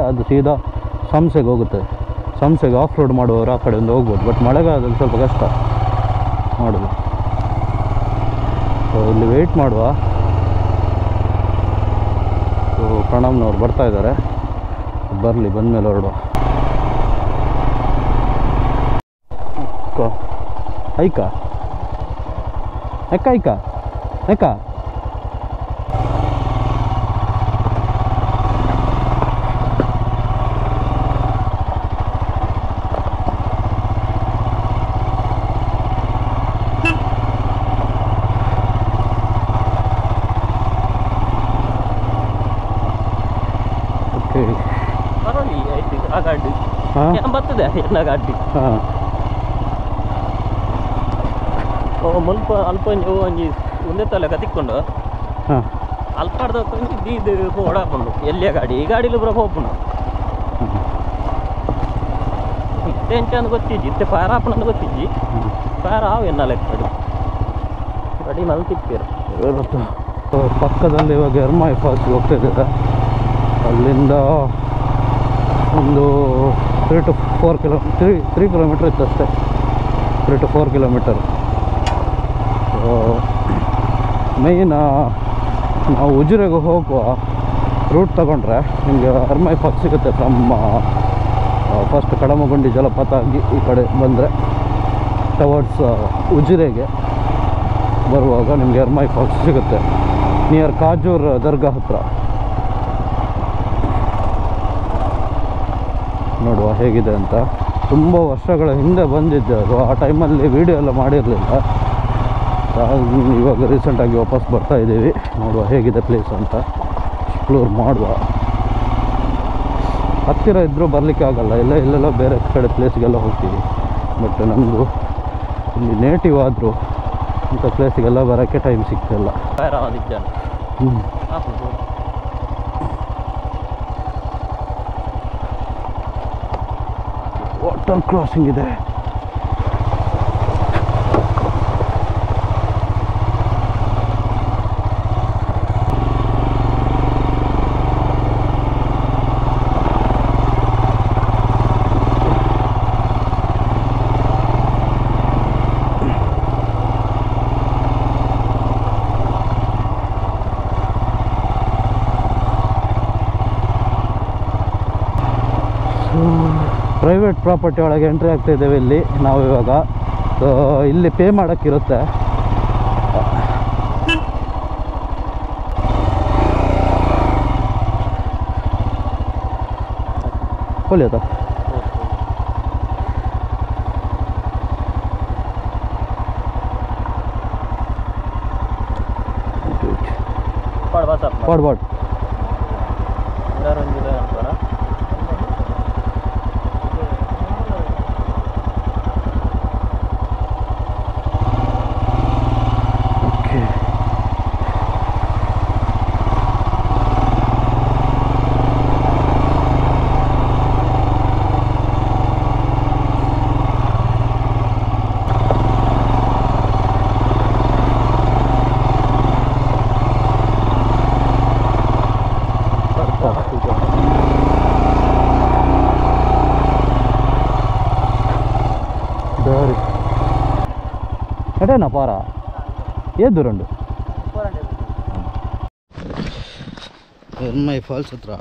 ಅದು ಸೀದಾ ಸಂಸೆಗೆ ಹೋಗುತ್ತೆ. ಸಂಸೆಗೆ ಆಫ್ ರೋಡ್ ಮಾಡುವವರು ಆ ಕಡೆಯಿಂದ ಹೋಗ್ಬೋದು. ಬಟ್ ಮಳೆಗಾಲದಲ್ಲಿ ಸ್ವಲ್ಪ ಕಷ್ಟ ಮಾಡೋದು. ಸೊ ಇಲ್ಲಿ ವೆಯ್ಟ್ ಮಾಡುವ. ಸೊ ಪ್ರಣಮ್ನವ್ರು ಬರ್ತಾ ಇದ್ದಾರೆ, ಬರಲಿ, ಬಂದಮೇಲೆ ಹೊರಡುವ. ಐಕ ಎಕ್ಕ ಐಕ ಎಕ್ಕ ಬರ್ತದೆ ಎಲ್ಲ ಗಾಡಿ ಮುಲ್ಪ ಅಲ್ಪ ಒಂಜಿ ಒಂದೇ ತಲೆಗ ತಿಕ್ಕೊಂಡು ಅಲ್ಪಾಡ್ದ ಇದು ಓಡಾಕೊಂಡು ಎಲ್ಲಿಯ ಗಾಡಿ ಈ ಗಾಡಿಲಿ ಬರೋ ಹೋಗ್ಕೊಂಡು ಇತ್ತೆ ಎಂಚ ಅಂತ ಗೊತ್ತಿಜ್ಜಿ ಇತ್ತೆ ಫೈರ್ ಆಪಣ ಅಂತ ಗೊತ್ತಿಜ್ಜಿ ಫೈರ್ ಆವು ಎನ್ನಲ್ಲ ಗಾಡಿ ಮಲ್ ತಿಪ್ಪೀರು. ಪಕ್ಕದಲ್ಲಿ ಇವಾಗ ಎರ್ಮಾಯಿ ಫಾಲ್ಸ್ ಹೋಗ್ತಾ ಇದ್ದಾರೆ. ಅಲ್ಲಿಂದ ಒಂದು 3 to 4 ಕಿಲೋಮೀಟರ್ ಇತ್ತು ಅಷ್ಟೇ, 3 to 4 ಕಿಲೋಮೀಟರ್. ಮೇಯ್ನ್ ನಾವು ಉಜಿರೆಗೆ ಹೋಗುವ ರೂಟ್ ತಗೊಂಡ್ರೆ ನಿಮಗೆ ಎರ್ಮೈ ಫಾಲ್ಸ್ ಸಿಗುತ್ತೆ. ಫ್ರಮ್ ಫಸ್ಟ್ ಕಡಮಗುಂಡಿ ಜಲಪಾತ ಆಗಿ ಈ ಕಡೆ ಬಂದರೆ ಟವರ್ಡ್ಸ್ ಉಜಿರೆಗೆ ಬರುವಾಗ ನಿಮಗೆ ಎರ್ಮೈ ಫಾಲ್ಸ್ ಸಿಗುತ್ತೆ, ನಿಯರ್ ಕಾಜೂರ್ ದರ್ಗಾ ಹತ್ರ. ನೋಡುವ ಹೇಗಿದೆ ಅಂತ. ತುಂಬ ವರ್ಷಗಳ ಹಿಂದೆ ಬಂದಿದ್ದೆ ಅದು, ಆ ಟೈಮಲ್ಲಿ ವೀಡಿಯೋ ಎಲ್ಲ ಮಾಡಿರಲಿಲ್ಲ. ಇವಾಗ ರೀಸೆಂಟಾಗಿ ವಾಪಸ್ ಬರ್ತಾ ಇದ್ದೀವಿ. ನೋಡುವ ಹೇಗಿದೆ ಪ್ಲೇಸ್ ಅಂತ, ಎಕ್ಸ್ಪ್ಲೋರ್ ಮಾಡುವ. ಹತ್ತಿರ ಇದ್ದರೂ ಬರಲಿಕ್ಕೆ ಆಗಲ್ಲ, ಇಲ್ಲೆಲ್ಲ ಬೇರೆ ಕಡೆ ಪ್ಲೇಸ್ಗೆಲ್ಲ ಹೋಗ್ತೀವಿ. ಬಟ್ ನಮ್ಮದು ಇಲ್ಲಿ ನೇಟಿವ್ ಆದರೂ ಇಂಥ ಪ್ಲೇಸಿಗೆಲ್ಲ ಬರೋಕ್ಕೆ ಟೈಮ್ ಸಿಗ್ತಿಲ್ಲ. ವಾಟರ್ ಕ್ರಾಸಿಂಗ್ ಇದೆ. ಪ್ರೈವೇಟ್ ಪ್ರಾಪರ್ಟಿ ಒಳಗೆ ಎಂಟ್ರಿ ಆಗ್ತಾ ಇದ್ದೇವೆ ಇಲ್ಲಿ ನಾವು ಇವಾಗ. ಇಲ್ಲಿ ಪೇ ಮಾಡೋಕ್ಕಿರುತ್ತೆ. ಹೊಲಿಯೋದ ಪಾಡ್ಬಾಡ್ ಎಟೇನಾ ಪಾರ ಏದು ರಂಡು ಎರ್ಮೈ ಫಾಲ್ಸ್ ಹತ್ರ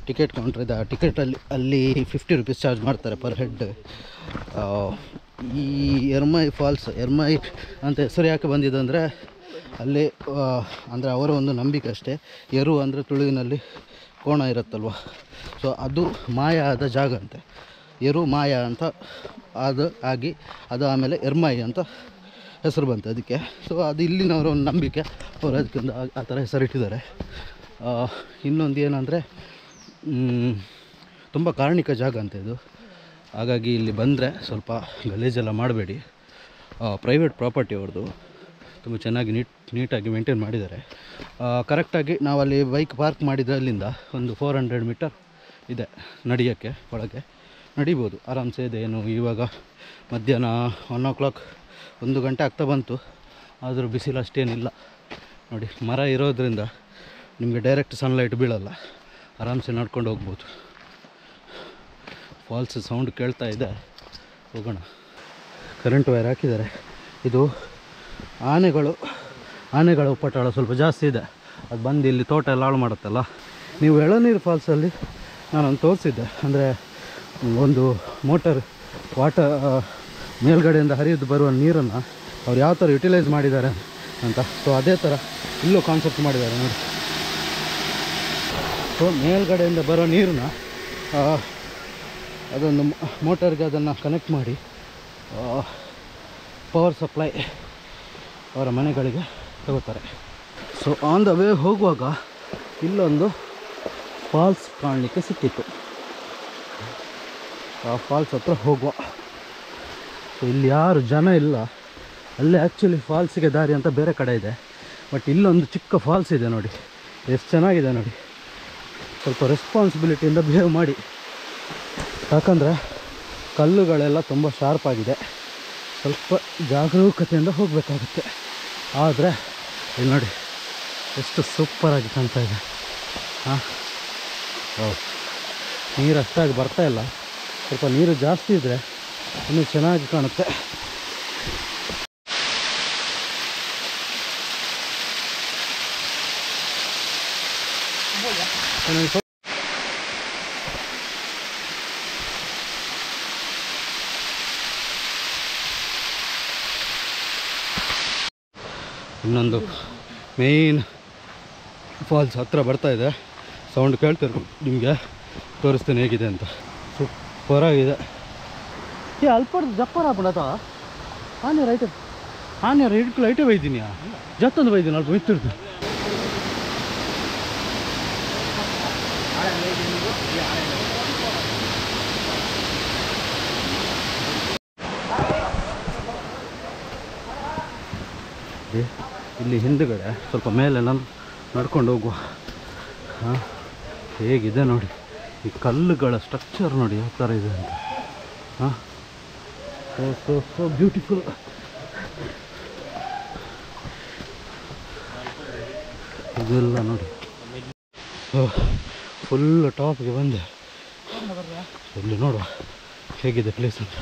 ಟಿಕೆಟ್ ಕೌಂಟ್ರ್ ಇದೆ. ಆ ಟಿಕೆಟಲ್ಲಿ 50 ರೂಪೀಸ್ ಚಾರ್ಜ್ ಮಾಡ್ತಾರೆ ಪರ್ ಹೆಡ್. ಈ ಎರ್ಮೈ ಫಾಲ್ಸ್ ಎರ್ಮೈ ಅಂತ ಹೆಸರು ಯಾಕೆ ಬಂದಿದೆ ಅಂದರೆ ಅಲ್ಲಿ ಅಂದರೆ ಅವರ ಒಂದು ನಂಬಿಕೆ ಅಷ್ಟೇ. ಎರು ಅಂದರೆ ತುಳುವಿನಲ್ಲಿ ಕೋಣ ಇರುತ್ತಲ್ವ, ಸೊ ಅದು ಮಾಯ ಆದ ಜಾಗ ಅಂತೆ. ಎರು ಮಾಯ ಅಂತ ಅದು ಆಮೇಲೆ ಎರ್ಮೈ ಅಂತ ಹೆಸರು ಬಂತು ಅದಕ್ಕೆ. ಸೊ ಅದು ಇಲ್ಲಿನವರ ಒಂದು ನಂಬಿಕೆ, ಅವರು ಅದಕ್ಕಿಂತ ಆ ಥರ ಹೆಸರಿಟ್ಟಿದ್ದಾರೆ. ಇನ್ನೊಂದು ಏನಂದರೆ ತುಂಬ ಕಾರ್ಣಿಕ ಜಾಗ ಅಂತ ಇದು. ಹಾಗಾಗಿ ಇಲ್ಲಿ ಬಂದರೆ ಸ್ವಲ್ಪ ಗಲೀಜೆಲ್ಲ ಮಾಡಬೇಡಿ. ಪ್ರೈವೇಟ್ ಪ್ರಾಪರ್ಟಿ ಅವ್ರದ್ದು, ತುಂಬ ಚೆನ್ನಾಗಿ ನೀಟಾಗಿ ಮೇಂಟೈನ್ ಮಾಡಿದ್ದಾರೆ. ಕರೆಕ್ಟಾಗಿ ನಾವಲ್ಲಿ ಬೈಕ್ ಪಾರ್ಕ್ ಮಾಡಿದರೆ ಅಲ್ಲಿಂದ ಒಂದು 400 ಮೀಟರ್ ಇದೆ ನಡೆಯೋಕ್ಕೆ. ಒಳಗೆ ನಡಿಬೋದು ಆರಾಮ್ಸೆ ಇದೆ. ಏನು ಇವಾಗ ಮಧ್ಯಾಹ್ನ 1 o'clock 1 ಗಂಟೆ ಆಗ್ತಾ ಬಂತು, ಆದರೂ ಬಿಸಿಲು ಅಷ್ಟೇನಿಲ್ಲ ನೋಡಿ. ಮರ ಇರೋದ್ರಿಂದ ನಿಮಗೆ ಡೈರೆಕ್ಟ್ ಸನ್ಲೈಟ್ ಬೀಳಲ್ಲ, ಆರಾಮ್ಸೆ ನಡ್ಕೊಂಡು ಹೋಗ್ಬೋದು. ಫಾಲ್ಸ್ ಸೌಂಡ್ ಕೇಳ್ತಾ ಇದೆ, ಹೋಗೋಣ. ಕರೆಂಟ್ ವೈರ್ ಹಾಕಿದ್ದಾರೆ. ಇದು ಆನೆಗಳ ಉಪಟಳ ಸ್ವಲ್ಪ ಜಾಸ್ತಿ ಇದೆ. ಅದು ಬಂದು ಇಲ್ಲಿ ತೋಟ ಎಲ್ಲ ಹಾಳು ಮಾಡುತ್ತಲ್ಲ. ನೀವು ಎಳನೀರು ಫಾಲ್ಸಲ್ಲಿ ನಾನೊಂದು ತೋರಿಸಿದ್ದೆ, ಅಂದರೆ ಒಂದು ವಾಟರ್ ಮೇಲ್ಗಡೆಯಿಂದ ಹರಿದು ಬರುವ ನೀರನ್ನು ಅವ್ರು ಯಾವ ಥರ ಯುಟಿಲೈಸ್ ಮಾಡಿದ್ದಾರೆ ಅಂತ. ಸೊ ಅದೇ ಥರ ಇಲ್ಲೂ ಕಾನ್ಸೆಪ್ಟ್ ಮಾಡಿದ್ದಾರೆ ನೋಡಿ. ಸೊ ಮೇಲ್ಗಡೆಯಿಂದ ಬರೋ ನೀರನ್ನ ಅದೊಂದು ಮೋಟರ್ಗೆ ಅದನ್ನು ಕನೆಕ್ಟ್ ಮಾಡಿ ಪವರ್ ಸಪ್ಲೈ ಅವರ ಮನೆಗಳಿಗೆ ತಗೋತಾರೆ. ಸೊ ಆನ್ ದ ವೇ ಹೋಗುವಾಗ ಇಲ್ಲೊಂದು ಫಾಲ್ಸ್ ಕಾಣಲಿಕ್ಕೆ ಸಿಕ್ಕಿತ್ತು. ಆ ಫಾಲ್ಸ್ ಹತ್ರ ಹೋಗುವ. ಸೊ ಇಲ್ಲಿ ಯಾರು ಜನ ಇಲ್ಲ. ಅಲ್ಲೇ ಆ್ಯಕ್ಚುಲಿ ಫಾಲ್ಸಿಗೆ ದಾರಿ ಅಂತ ಬೇರೆ ಕಡೆ ಇದೆ, ಬಟ್ ಇಲ್ಲೊಂದು ಚಿಕ್ಕ ಫಾಲ್ಸ್ ಇದೆ ನೋಡಿ, ಎಷ್ಟು ಚೆನ್ನಾಗಿದೆ ನೋಡಿ. ಸ್ವಲ್ಪ ರೆಸ್ಪಾನ್ಸಿಬಿಲಿಟಿಯಿಂದ ಬಿಹೇವ್ ಮಾಡಿ, ಯಾಕಂದರೆ ಕಲ್ಲುಗಳೆಲ್ಲ ತುಂಬ ಶಾರ್ಪ್ ಆಗಿದೆ. ಸ್ವಲ್ಪ ಜಾಗರೂಕತೆಯಿಂದ ಹೋಗಬೇಕಾಗುತ್ತೆ. ಆದರೆ ಇಲ್ಲಿ ನೋಡಿ ಎಷ್ಟು ಸೂಪರಾಗಿ ಕಾಣ್ತಾ ಇದೆ. ನೀರು ಅಷ್ಟಾಗಿ ಬರ್ತಾಯಿಲ್ಲ, ಸ್ವಲ್ಪ ನೀರು ಜಾಸ್ತಿ ಇದ್ದರೆ ಇನ್ನೂ ಚೆನ್ನಾಗಿ ಕಾಣುತ್ತೆ. ಇನ್ನೊಂದು ಮೇಯ್ನ್ ಫಾಲ್ಸ್ ಹತ್ರ ಬರ್ತಾ ಇದೆ. ಸೌಂಡ್ ಕೇಳ್ತಿರ್ಬೋದು, ನಿಮಗೆ ತೋರಿಸ್ತೇನೆ ಹೇಗಿದೆ ಅಂತ. ಸೂಪರಾಗಿದೆ. ಅಲ್ಪಡ್ದು ಜಪ್ಪರ ಬಿಡತ್ತ ಆನೆ ರೈಟ್ ಆನೆ ರೈಟ್ ಲೈಟೇ ಬೈತೀನಿ, ಜತ್ತೊಂದು ಬೈತೀನಿ ಅಲ್ಪ ಮಿತ್ತಿರ್ದು. ಇಲ್ಲಿ ಹಿಂದುಗಡೆ ಸ್ವಲ್ಪ ಮೇಲೆ ನಡ್ಕೊಂಡು ಹೋಗುವ. ಹೇಗಿದೆ ನೋಡಿ ಈ ಕಲ್ಲುಗಳ ಸ್ಟ್ರಕ್ಚರ್ ನೋಡಿ ಯಾವ ಥರ ಇದೆ ಅಂತ. So beautiful. ಇದೆಲ್ಲ ನೋಡಿ ಫುಲ್ ಟಾಪ್ಗೆ ಬಂದೆ. ಇಲ್ಲಿ ನೋಡುವ ಹೇಗಿದೆ ಪ್ಲೇಸ್ ಅಂತ.